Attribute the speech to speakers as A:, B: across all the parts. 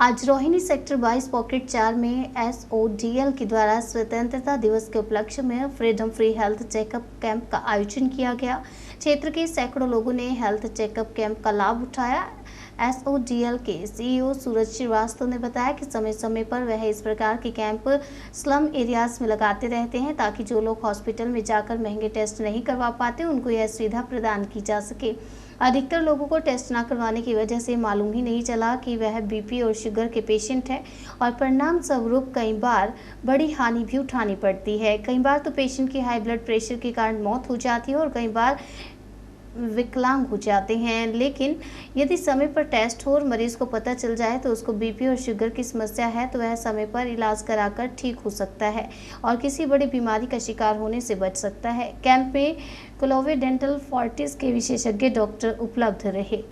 A: आज Rohini sector 22 pocket 4 में SODL के द्वारा स्वतंत्रता दिवस के उपलक्ष्य में freedom free health checkup camp का आयोजन किया गया। क्षेत्र के सैकड़ों लोगों ने हेल्थ चेकअप कैंप का लाभ उठाया। SODL के CEO सूरज श्रीवास्तव ने बताया कि समय समय पर वह इस प्रकार के कैंप स्लम एरियाज में लगाते रहते हैं ताकि जो लोग हॉस्पिटल में जाकर महंगे टेस्ट नहीं करवा पाते उनको यह सुविधा प्रदान की जा सके। अधिकतर लोगों को टेस्ट न करवाने की वजह से मालूम ही नहीं चला कि वह BP और शुगर के पेशेंट हैं और परिणाम स्वरूप कई बार बड़ी हानि भी उठानी पड़ती है। कई बार तो पेशेंट की हाई ब्लड प्रेशर के कारण मौत हो जाती है और कई बार विकलांग हो जाते हैं। लेकिन यदि समय पर टेस्ट हो और मरीज को पता चल जाए तो उसको BP और शुगर की समस्या है तो वह समय पर इलाज कराकर ठीक हो सकता है और किसी बड़ी बीमारी का शिकार होने से बच सकता है। कैंप में क्लोवे डेंटल फोर्टिस के विशेषज्ञ डॉक्टर उपलब्ध रहे।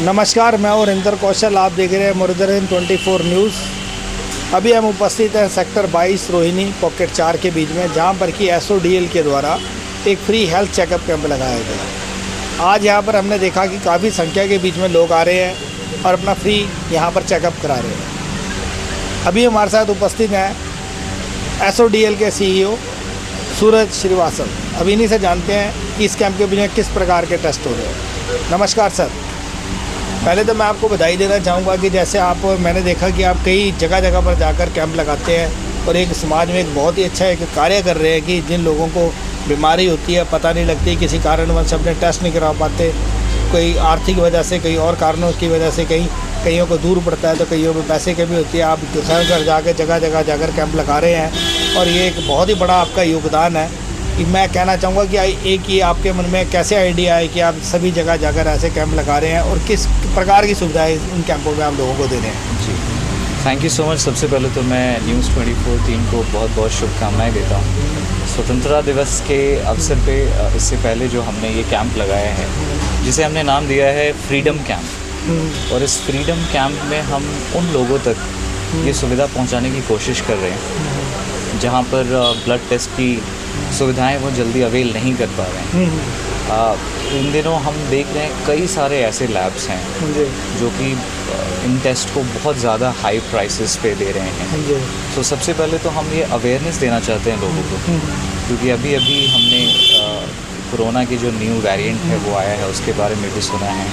B: नमस्कार, मैं हरिंदर कौशल। आप देख रहे हैं मुर्दरन 24 न्यूज़। अभी हम उपस्थित हैं सेक्टर 22 रोहिणी पॉकेट 4 के बीच में, जहां पर कि SODL के द्वारा एक फ्री हेल्थ चेकअप कैंप लगाया गया। आज यहां पर हमने देखा कि काफ़ी संख्या के बीच में लोग आ रहे हैं और अपना फ्री यहां पर चेकअप करा रहे हैं। अभी हमारे साथ उपस्थित हैं SODL के CEO सूरज श्रीवास्तव। अब इन्हीं से जानते हैं कि इस कैंप के बीच में किस प्रकार के टेस्ट हो रहे हैं। नमस्कार सर। पहले तो मैं आपको बधाई देना चाहूँगा कि जैसे मैंने देखा कि आप कई जगह जगह पर जाकर कैंप लगाते हैं और एक समाज में एक बहुत ही अच्छा एक कार्य कर रहे हैं कि जिन लोगों को बीमारी होती है, पता नहीं लगती, किसी कारणवश अपने टेस्ट नहीं करा पाते, कोई आर्थिक वजह से, कई और कारणों की वजह से कईयों को दूर पड़ता है तो कईयों में पैसे की भी होती है। आप घर घर जाकर जगह जगह जाकर कैंप लगा रहे हैं और ये एक बहुत ही बड़ा आपका योगदान है। कि मैं कहना चाहूँगा कि एक ये आपके मन में कैसे आइडिया है कि आप सभी जगह जाकर ऐसे कैंप लगा रहे हैं और किस प्रकार की सुविधाएं उन कैंपों में आप लोगों को दे रहे हैं?
C: जी, थैंक यू सो मच। सबसे पहले तो मैं न्यूज़ 24 टीम को बहुत बहुत शुभकामनाएं देता हूँ स्वतंत्रता दिवस के अवसर पे। इससे पहले जो हमने ये कैंप लगाया है जिसे हमने नाम दिया है फ्रीडम कैंप, और इस फ्रीडम कैंप में हम उन लोगों तक ये सुविधा पहुँचाने की कोशिश कर रहे हैं जहाँ पर ब्लड टेस्ट की सुविधाएं वो जल्दी अवेल नहीं कर पा रहे हैं। इन दिनों हम देख रहे हैं कई सारे ऐसे लैब्स हैं जो कि इन टेस्ट को बहुत ज़्यादा हाई प्राइसेस पे दे रहे हैं। तो सबसे पहले तो हम ये अवेयरनेस देना चाहते हैं लोगों को, क्योंकि अभी हमने कोरोना की जो न्यू वेरिएंट है वो आया है, उसके बारे में भी सुना है।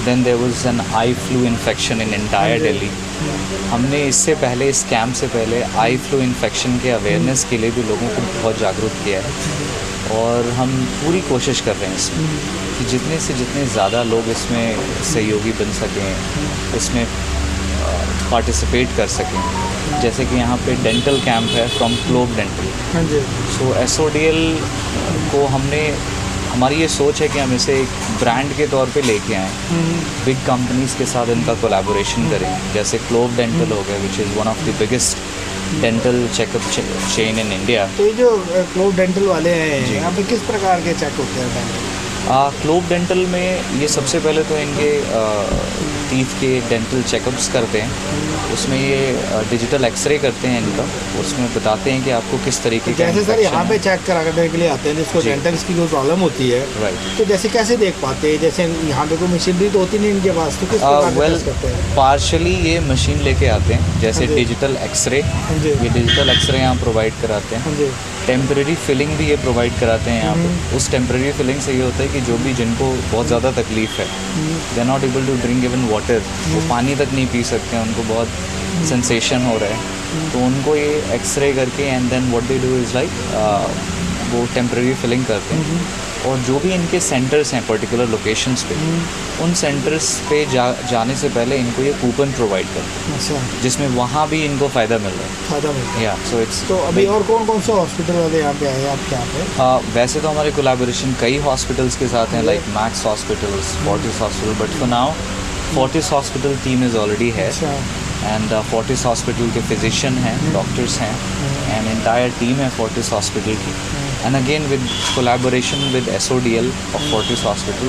C: Then there was an eye flu infection in entire Delhi. हमने इससे पहले, इस कैंप से पहले, आई फ्लू इन्फेक्शन के अवेयरनेस के लिए भी लोगों को बहुत जागरूक किया है और हम पूरी कोशिश कर रहे हैं इसमें कि जितने से जितने ज़्यादा लोग इसमें सहयोगी बन सकें, इसमें पार्टिसिपेट कर सकें। जैसे कि यहाँ पे डेंटल कैंप है from clove dental. So SODL को हमारी ये सोच है कि हम इसे एक ब्रांड के तौर पे लेके आएँ, बिग कंपनीज़ के साथ इनका कोलैबोरेशन करें। जैसे क्लोव डेंटल हो गया, which is one of the biggest dental checkup chain in India.
B: तो ये जो क्लोव डेंटल वाले हैं, यहाँ पे किस प्रकार के चेक होते हैं?
C: क्लोव डेंटल में ये सबसे पहले तो इनके टीथ के डेंटल चेकअप्स करते हैं। उसमें ये डिजिटल एक्सरे करते हैं इनका, उसमें बताते हैं कि आपको किस तरीके का।
B: जैसे सर यहाँ पे चेक कराने के लिए आते हैं जिसको डेंटल्स की कोई प्रॉब्लम होती है, राइट, तो जैसे कैसे देख पाते हैं? जैसे यहाँ पे कोई मशीनरी तो होती नहीं इनके पास, तो किस प्रकार से करते हैं?
C: पार्शली ये मशीन लेके आते हैं, जैसे डिजिटल एक्सरे, ये डिजिटल एक्सरे यहाँ प्रोवाइड कराते हैं। टेम्परेरी फिलिंग भी ये प्रोवाइड कराते हैं यहाँ पे। उस टेम्परेरी फिलिंग से ये होता है कि जो भी जिनको बहुत ज़्यादा तकलीफ है, they are not able to drink even water, वो पानी तक नहीं पी सकते हैं, उनको बहुत सेंसेशन हो रहा है, तो उनको ये एक्सरे करके and then what they do is like वो टेम्परेरी फिलिंग करते हैं। और जो भी इनके सेंटर्स हैं पर्टिकुलर लोकेशंस पे, उन सेंटर्स पे जाने से पहले इनको ये कूपन प्रोवाइड करते हैं, जिसमें वहाँ भी इनको फ़ायदा मिल रहा है। या सो इट्स।
B: तो अभी और कौन से हॉस्पिटल वाले यहाँ पे आए आपके यहाँ पे?
C: वैसे तो हमारे कोलैबोरेशन कई हॉस्पिटल्स के साथ हैं, like max hospitals, Fortis hospital, but for now Fortis hospital team is already है एंड फोर्टिस हॉस्पिटल के फिजिशियन हैं, डॉक्टर्स हैं, एंड एंटायर टीम है फोर्टिस हॉस्पिटल की। And again with collaboration with SODL of Fortis hospital,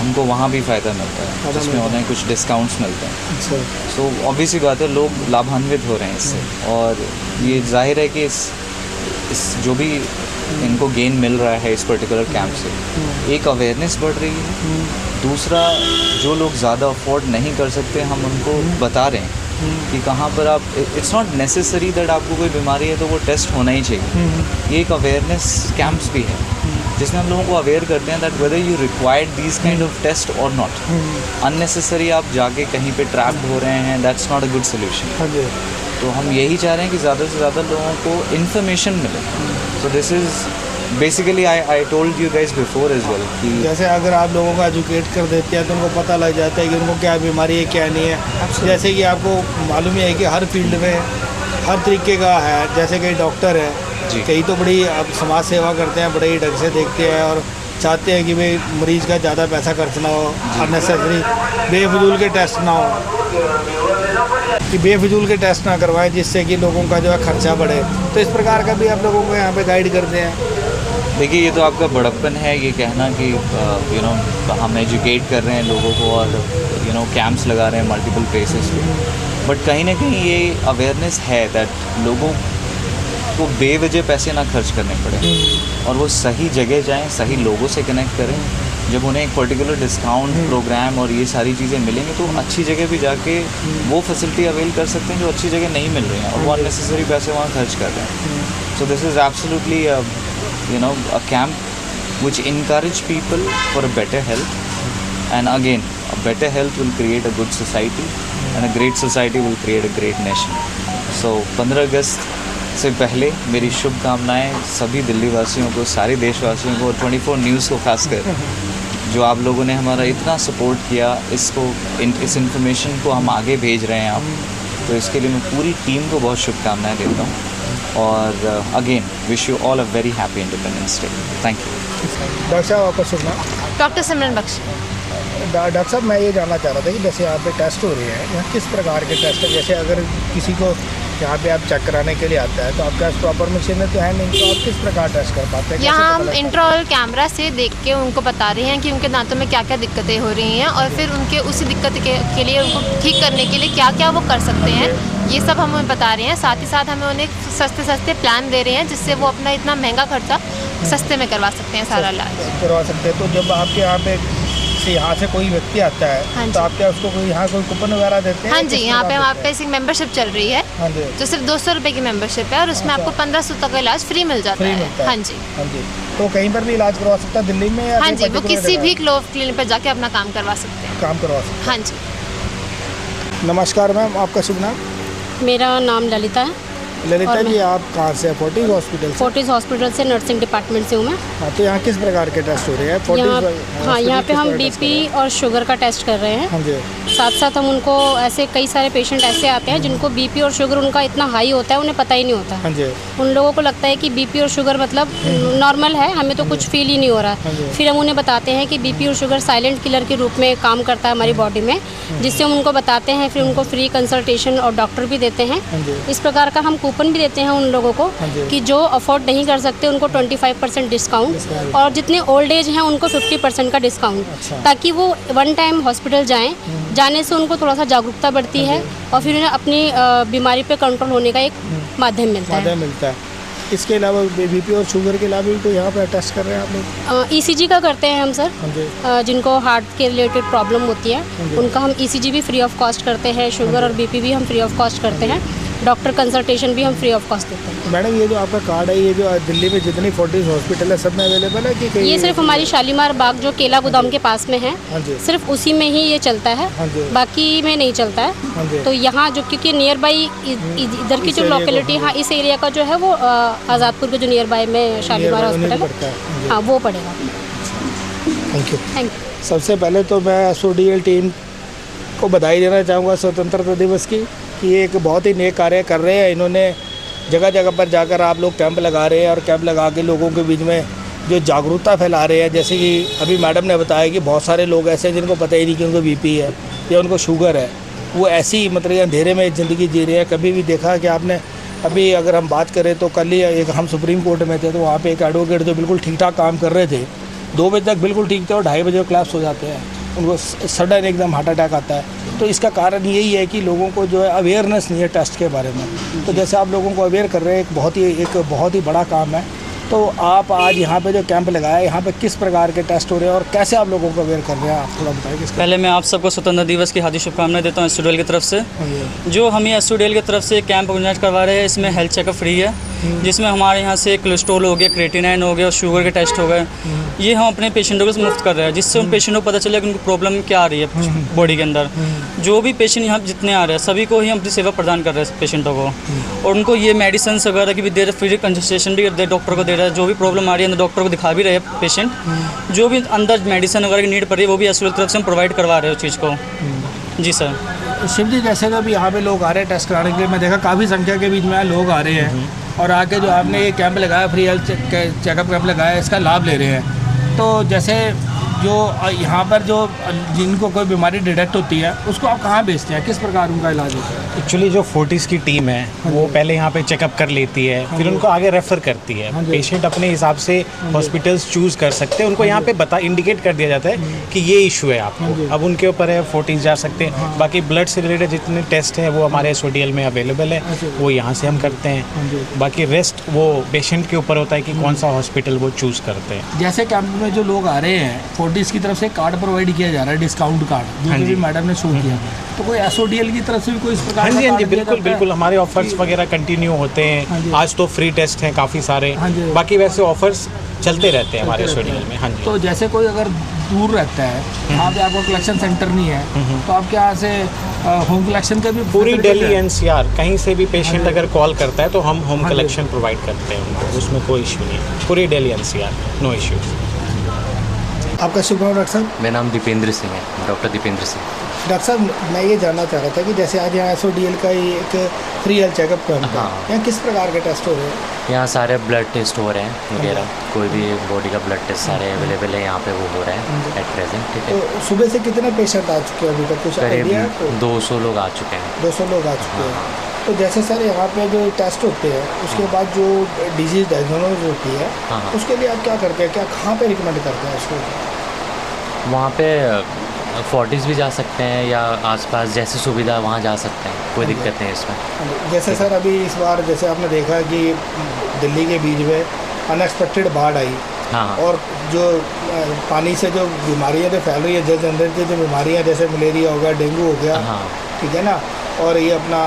C: हमको वहाँ भी फ़ायदा मिलता है, जिसमें उन्हें कुछ डिस्काउंट्स मिलते हैं। सो ऑब्वियस ही बात है, लोग लाभान्वित हो रहे हैं इससे, और ये जाहिर है कि इस जो भी इनको गेन मिल रहा है इस पर्टिकुलर कैंप से। एक अवेयरनेस बढ़ रही है, दूसरा जो लोग ज़्यादा अफोर्ड नहीं कर सकते हम उनको बता रहे हैं कि कहाँ पर आप, इट्स नॉट नेसेसरी दैट आपको कोई बीमारी है तो वो टेस्ट होना ही चाहिए। ये एक अवेयरनेस कैंप्स भी है जिसमें हम लोगों को अवेयर करते हैं that whether you required these kind of test और नॉट। अननेसेसरी आप जाके कहीं पे ट्रैप्ड हो रहे हैं, that's not a good solution. तो हम यही चाह रहे हैं कि ज़्यादा से ज़्यादा लोगों को इन्फॉर्मेशन मिले। So this is basically I told you guys before as well कि
B: जैसे अगर आप लोगों को एजुकेट कर देते हैं तो उनको पता लग जाता है कि उनको क्या बीमारी है क्या नहीं है। जैसे कि आपको मालूम ही है कि हर फील्ड में हर तरीके का है, जैसे कई डॉक्टर है, कई तो बड़ी अब समाज सेवा करते हैं, बड़े ही ढंग से देखते हैं और चाहते हैं कि भाई मरीज़ का ज़्यादा पैसा खर्च ना हो, अननेसेसरी बेफजूल के टेस्ट ना हो, कि बेफजूल के टेस्ट ना करवाएं जिससे कि लोगों का जो है खर्चा बढ़े। तो इस प्रकार का भी आप लोगों को यहाँ पे गाइड करते हैं।
C: देखिए ये तो आपका बड़प्पन है ये कहना कि यू नो हम एजुकेट कर रहे हैं लोगों को और यू नो कैंप्स लगा रहे हैं मल्टीपल प्लेसेस पे, बट कहीं ना कहीं ये अवेयरनेस है दैट लोगों को बेवजह पैसे ना खर्च करने पड़े और वो सही जगह जाएं, सही लोगों से कनेक्ट करें। जब उन्हें एक पर्टिकुलर डिस्काउंट प्रोग्राम और ये सारी चीज़ें मिलेंगी तो अच्छी जगह भी जाके वो फैसिलिटी अवेल कर सकते हैं जो अच्छी जगह नहीं मिल रही हैं और वो अननेसेसरी पैसे वहाँ खर्च कर रहे हैं। सो this is absolutely you know a camp which encourage people for a better health, and again a better health will create a good society and a great society will create a great nation. So 15 अगस्त से पहले मेरी शुभकामनाएं सभी दिल्ली वासियों को, सारे देशवासियों को और 24 न्यूज़ को खासकर जो आप लोगों ने हमारा इतना सपोर्ट किया, इसको इस इन्फॉर्मेशन को हम आगे भेज रहे हैं आप, तो इसके लिए मैं पूरी टीम को बहुत शुभकामनाएं देता हूँ और again wish you all a very happy independence day. Thank you.
B: Doctor साहब आपका शुभ नाम?
D: डॉक्टर सिमरन बख्श।
B: डॉक्टर साहब मैं ये जानना चाह रहा था कि जैसे यहाँ पे टेस्ट हो रहे हैं, यहाँ किस प्रकार के टेस्ट है? जैसे अगर किसी को यहाँ पे आप चेक कराने के लिए आता है तो आपके पास प्रॉपर मशीन तो है नहीं, तो आप किस प्रकार टेस्ट कर पाते हैं?
D: यहाँ हम इंट्राऑल कैमरा से देख के उनको बता रहे हैं कि उनके दांतों में क्या क्या दिक्कतें हो रही हैं और फिर उनके उसी दिक्कत के लिए उनको ठीक करने के लिए क्या क्या वो कर सकते हैं, ये सब हम उन्हें बता रहे हैं। साथ ही साथ हमें उन्हें सस्ते प्लान दे रहे हैं जिससे वो अपना इतना महंगा खर्चा सस्ते में करवा सकते हैं, सारा इलाज
B: करवा सकते हैं। तो जब आपके यहाँ पे यहाँ से कोई व्यक्ति आता है,
D: हाँ
B: तो आप क्या उसको कोई यहाँ कोई कूपन वगैरह देते हैं?
D: हाँ जी, यहाँ पे हमारे पास एक मेंबरशिप चल रही है।
B: हाँ जी।
D: जो सिर्फ 200 रुपये की मेंबरशिप है और उसमें आपको 1500 तक का इलाज फ्री मिल जाता है। हाँ जी।
B: हाँ जी। तो कहीं पर भी इलाज करवा सकता है दिल्ली में? या
D: हाँ जी, वो किसी भी क्लोव क्लिनिक पर जाके अपना काम करवा सकते हैं।
B: काम करवा सकते हैं।
D: हाँ जी।
B: नमस्कार मैम, आपका शुभ नाम?
E: मेरा नाम ललिता है।
B: ललिता जी, आप कहाँ से? फोर्टिस हॉस्पिटल से?
E: फोर्टिस हॉस्पिटल से, नर्सिंग डिपार्टमेंट से हूँ मैं।
B: हाँ, तो यहाँ किस प्रकार के टेस्ट हो रहे हैं?
E: यहाँ पे हम बीपी और शुगर का टेस्ट कर रहे हैं।
B: हाँ जी।
E: साथ साथ हम उनको ऐसे कई सारे पेशेंट ऐसे आते हैं जिनको बीपी और शुगर उनका इतना हाई होता है उन्हें पता ही नहीं होता।
B: हाँ जी।
E: उन लोगों को लगता है कि बीपी और शुगर मतलब नॉर्मल है, हमें तो कुछ फील ही नहीं हो रहा है। फिर हम उन्हें बताते हैं कि बीपी और शुगर साइलेंट किलर के रूप में काम करता है हमारी बॉडी में, जिससे हम उनको बताते हैं। फिर उनको फ्री कंसल्टेशन और डॉक्टर भी देते हैं। इस प्रकार का हम कूपन भी देते हैं उन लोगों को कि जो अफोर्ड नहीं कर सकते उनको 25% डिस्काउंट और जितने ओल्ड एज हैं उनको 50% का डिस्काउंट, ताकि वो वन टाइम हॉस्पिटल जाएं। जाने से उनको थोड़ा सा जागरूकता बढ़ती है और फिर उन्हें अपनी बीमारी पे कंट्रोल होने का एक माध्यम मिलता है।
B: इसके अलावा बीपी और शुगर के अलावा भी तो यहाँ पर टेस्ट कर रहे हैं आप लोग?
E: ECG का करते हैं हम सर। जिनको हार्ट के रिलेटेड प्रॉब्लम होती है उनका हम ECG भी फ्री ऑफ कॉस्ट करते हैं। शुगर और बीपी भी हम फ्री ऑफ कॉस्ट करते हैं। डॉक्टर कंसल्टेशन भी हम फ्री ऑफ कॉस्ट देते हैं।
B: मैडम, ये जो आपका कार्ड है, ये जो दिल्ली में जितनी फोर्टिस हॉस्पिटल है सब में अवेलेबल है कि
E: ये सिर्फ हमारी शालीमार बाग जो केला गोदाम के पास में है, सिर्फ उसी में ही ये चलता है, बाकी में नहीं चलता है। तो यहाँ जो क्योंकि नियर बाई इधर की जो लोकेलिटी, हाँ इस एरिया का जो है वो आज़ादपुर के जो नियर बाई में शालीमार हॉस्पिटल है, हाँ वो पड़ेगा।
B: Thank you.
E: Thank you.
B: सबसे पहले तो मैं SODL टीम को बधाई देना चाहूँगा स्वतंत्रता दिवस की, कि ये एक बहुत ही नेक कार्य कर रहे हैं। इन्होंने जगह जगह पर जाकर आप लोग कैंप लगा रहे हैं और कैंप लगा के लोगों के बीच में जो जागरूकता फैला रहे हैं। जैसे कि अभी मैडम ने बताया कि बहुत सारे लोग ऐसे हैं जिनको पता ही नहीं कि उनको BP है या उनको शुगर है, वो ऐसी मतलब अंधेरे में ज़िंदगी जी रहे हैं। कभी भी देखा कि आपने, अभी अगर हम बात करें तो कल ही एक हम सुप्रीम कोर्ट में थे तो वहाँ पर एक एडवोकेट जो बिल्कुल ठीक ठाक काम कर रहे थे, 2 बजे तक बिल्कुल ठीक थे और 2:30 बजे क्लास हो जाते हैं, उनको सडन एकदम हार्ट अटैक आता है। तो इसका कारण यही है कि लोगों को जो है अवेयरनेस नहीं है टेस्ट के बारे में। तो जैसे आप लोगों को अवेयर कर रहे हैं, एक बहुत ही बड़ा काम है। तो आप आज यहाँ पे जो कैंप लगाया है, यहाँ पे किस प्रकार के टेस्ट हो रहे हैं और कैसे आप लोगों को अवेयर कर रहे हैं, आप थोड़ा बताइए।
F: पहले मैं आप सबको स्वतंत्रता दिवस की हार्दिक शुभकामनाएं देता हूँ एसओडीएल की तरफ से। जो हम ये एसओडीएल की तरफ से कैंप ऑर्गेनाइज करवा रहे हैं, इसमें हेल्थ चेकअप फ्री है, जिसमें हमारे यहाँ से कोलेस्ट्रॉल हो गया, क्रेटिनाइन हो गया और शुगर के टेस्ट हो गए। ये हम अपने पेशेंटों को मुफ्त कर रहे हैं, जिससे उन पेशेंटों को पता चले कि उनको प्रॉब्लम क्या आ रही है बॉडी के अंदर। जो भी पेशेंट यहाँ जितने आ रहे हैं सभी को ही हम अपनी सेवा प्रदान कर रहे हैं पेशेंटों को, और उनको ये मेडिसिन वगैरह की भी दे रहे, फ्री कंसल्टेशन भी दे डॉक्टर को दे रहा है। जो भी प्रॉब्लम आ रही है डॉक्टर को दिखा भी रहे हैं पेशेंट, जो भी अंदर मेडिसिन वगैरह की नीड पड़ रही है वो भी एसओडीएल की तरफ से हम प्रोवाइड करवा रहे हैं उस चीज़ को। जी सर।
B: शिव जी, जैसे कि अभी यहाँ पे लोग आ रहे हैं टेस्ट कराने के लिए, मैं देखा काफ़ी संख्या के बीच में लोग आ रहे हैं और आके जो आपने ये कैंप लगाया, फ्री हेल्थ चेकअप कैंप लगाया, इसका लाभ ले रहे हैं। तो जैसे जो यहाँ पर जो जिनको कोई बीमारी डिटेक्ट होती है उसको आप कहाँ भेजते हैं, किस प्रकार उनका इलाज होता है?
G: एक्चुअली जो फोर्टिस की टीम है वो पहले यहाँ पे चेकअप कर लेती है, फिर उनको आगे रेफ़र करती है। पेशेंट अपने हिसाब से हॉस्पिटल्स चूज़ कर सकते हैं, उनको यहाँ पे इंडिकेट कर दिया जाता है कि ये इशू है आपको, अब उनके ऊपर है फोर्टिस जा सकते हैं। बाकी ब्लड से रिलेटेड जितने टेस्ट हैं वो हमारे एसओडीएल में अवेलेबल है, वो यहाँ से हम करते हैं। बाकी रेस्ट वो पेशेंट के ऊपर होता है कि कौन सा हॉस्पिटल वो चूज़ करते हैं।
B: जैसे कैंप में जो लोग आ रहे हैं, फोर्टिस की तरफ से कार्ड प्रोवाइड किया जा रहा है, डिस्काउंट कार्ड, जो भी मैडम ने शो किया, तो कोई एसओडीएल की तरफ से भी कोई इस प्रकार?
G: हाँ जी, बिल्कुल बिल्कुल, हमारे ऑफर्स वगैरह कंटिन्यू होते हैं। आज तो फ्री टेस्ट हैं काफ़ी सारे, बाकी वैसे ऑफर्स चलते रहते हैं हमारे एसओडीएल में। हाँ जी।
B: तो जैसे कोई अगर दूर रहता है, वहाँ पे आपको कलेक्शन सेंटर नहीं है, तो आपके यहाँ से होम कलेक्शन का भी
G: पूरी दिल्ली एनसीआर कहीं से भी पेशेंट अगर कॉल करता है तो हम होम कलेक्शन प्रोवाइड करते हैं उनको, उसमें कोई इशू नहीं है। पूरी दिल्ली एनसीआर, नो इशू।
B: आपका शुभ नाम डॉक्टर साहब?
C: मेरा नाम दीपेंद्र सिंह है, डॉक्टर दीपेंद्र सिंह।
B: डॉक्टर साहब, मैं ये जानना चाह रहा था कि जैसे आज यहाँ एसओडीएल का ही एक फ्री हेल्थ चेकअप कैंप है, यहाँ किस प्रकार के टेस्ट हो रहे हैं?
C: यहाँ सारे ब्लड टेस्ट हो रहे हैं वगैरह, कोई भी बॉडी का ब्लड टेस्ट सारे अवेलेबल है यहाँ पे, वो हो रहे हैं एट प्रेजेंट। ठीक है।
B: तो सुबह से कितने पेशेंट आ चुके हैं अभी तक, कुछ आइडिया?
C: 200 लोग आ चुके हैं।
B: 200 लोग आ चुके हैं। तो जैसे सर यहाँ पे जो टेस्ट होते हैं उसके बाद जो डिजीज़ डायग्नोज होती है, उसके लिए आप क्या करते हैं, क्या कहाँ पे रिकमेंड करते हैं उसको?
C: वहाँ पे फोर्टिस भी जा सकते हैं या आसपास जैसे सुविधा वहाँ जा सकते हैं, कोई दिक्कत नहीं है इसमें।
B: जैसे सर अभी इस बार जैसे आपने देखा कि दिल्ली के बीच में अनएक्सपेक्टेड बाढ़ आई, और जो पानी से जो बीमारियाँ जो फैल रही है, जल अंदर की जो बीमारियाँ जैसे मलेरिया हो गया, डेंगू हो गया, ठीक है ना, और ये अपना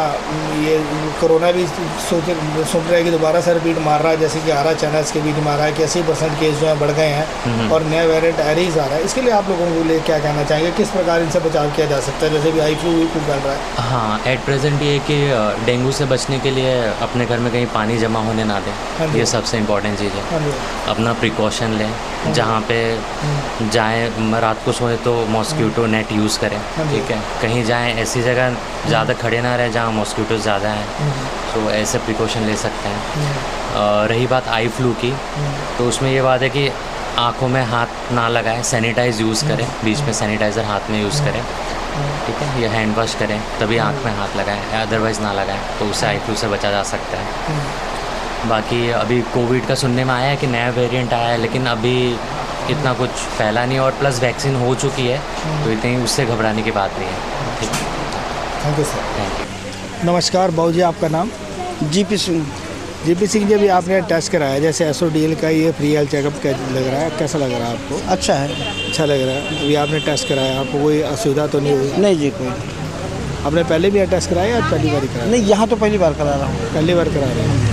B: ये कोरोना भी सुन रहे हैं कि दोबारा से रिपीट मार रहा है, जैसे कि 11 चैनल्स के बीच मार रहा है कि 80% केस जो है बढ़ गए हैं और नया वेरिएंट एरीज आ रहा है। इसके लिए आप लोगों के लिए क्या कहना चाहेंगे, किस प्रकार इनसे बचाव किया जा सकता है, जैसे भी आई फ्लू फैल रहा है?
C: हाँ, एट प्रेजेंट ये कि डेंगू से बचने के लिए अपने घर में कहीं पानी जमा होने ना दें, ये सबसे इम्पोर्टेंट चीज़ है। अपना प्रिकॉशन लें, जहाँ पे जाएँ रात को सोएं तो मॉस्किटो नेट यूज़ करें, ठीक है। कहीं जाएँ ऐसी जगह ज़्यादा खड़े ना रहे जहाँ मॉस्किटो ज़्यादा हैं, तो ऐसे प्रिकॉशन ले सकते हैं। रही बात आई फ्लू की, तो उसमें ये बात है कि आँखों में हाथ ना लगाएं, सैनिटाइज यूज़ करें, बीच में सैनिटाइज़र हाथ में यूज़ करें, ठीक है, या हैंड वॉश करें, तभी आँख में हाथ लगाएं, अदरवाइज़ ना लगाएं, तो उससे आई फ्लू से बचा जा सकता है। बाकी अभी कोविड का सुनने में आया है कि नया वेरिएंट आया है, लेकिन अभी इतना कुछ फैला नहीं, और प्लस वैक्सीन हो चुकी है, तो इतनी उससे घबराने की बात नहीं है। ठीक है,
B: thank you sir.
C: Thank you.
B: नमस्कार बाबू जी, आपका नाम?
H: जीपी सिंह।
B: जीपी सिंह जी, अभी आपने टेस्ट कराया, जैसे एसओडीएल का ये फ्री हेल्थ चेकअप लग रहा है, कैसा लग रहा है आपको?
H: अच्छा है।
B: अच्छा लग रहा है। अभी आपने टेस्ट कराया, आपको कोई असुविधा तो नहीं हुई?
H: नहीं जी, कोई।
B: आपने पहले भी टेस्ट कराया या पहली बार कराया?
H: नहीं, यहाँ तो पहली बार करा रहा हूँ।
B: पहली बार करा रहे हैं।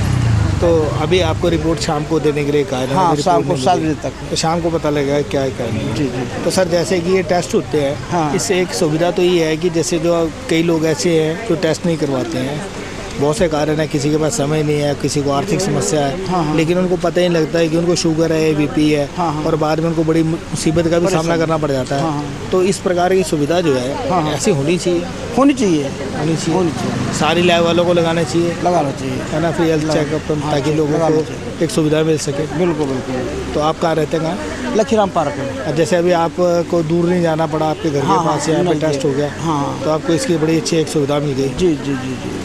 B: तो अभी आपको रिपोर्ट शाम को देने के लिए कहा है?
H: हाँ, शाम को 7 बजे तक।
B: तो शाम को पता लगेगा क्या है क्या नहीं।
H: जी जी।
B: तो सर जैसे कि ये टेस्ट होते हैं,
H: हाँ,
B: इससे एक सुविधा तो ये है कि जैसे जो कई लोग ऐसे हैं जो टेस्ट नहीं करवाते हैं, बहुत से कारण है, किसी के पास समय नहीं है, किसी को आर्थिक समस्या है,
H: हाँ,
B: लेकिन उनको पता ही नहीं लगता है कि उनको शुगर है, बीपी है,
H: हाँ,
B: और बाद में उनको बड़ी मुसीबत का भी सामना करना पड़ जाता है।
H: हाँ,
B: तो इस प्रकार की सुविधा जो है,
H: हाँ,
B: ऐसी होनी चाहिए।
H: होनी चाहिए।
B: होनी चाहिए। सारी लैब वालों को लगाना चाहिए,
H: लगाना चाहिए,
B: है ना, फ्री हेल्थ चेकअप, ताकि लोगों को एक सुविधा मिल सके।
H: बिल्कुल बिल्कुल।
B: तो आप कहाँ रहते हैं? कहाँ?
H: लखीराम पार्क में।
B: जैसे अभी आपको दूर नहीं जाना पड़ा, आपके घर के पास यहाँ पे टेस्ट हो गया,
H: हाँ,
B: तो आपको इसकी बड़ी अच्छी एक सुविधा मिल गई।
H: जी जी जी जी।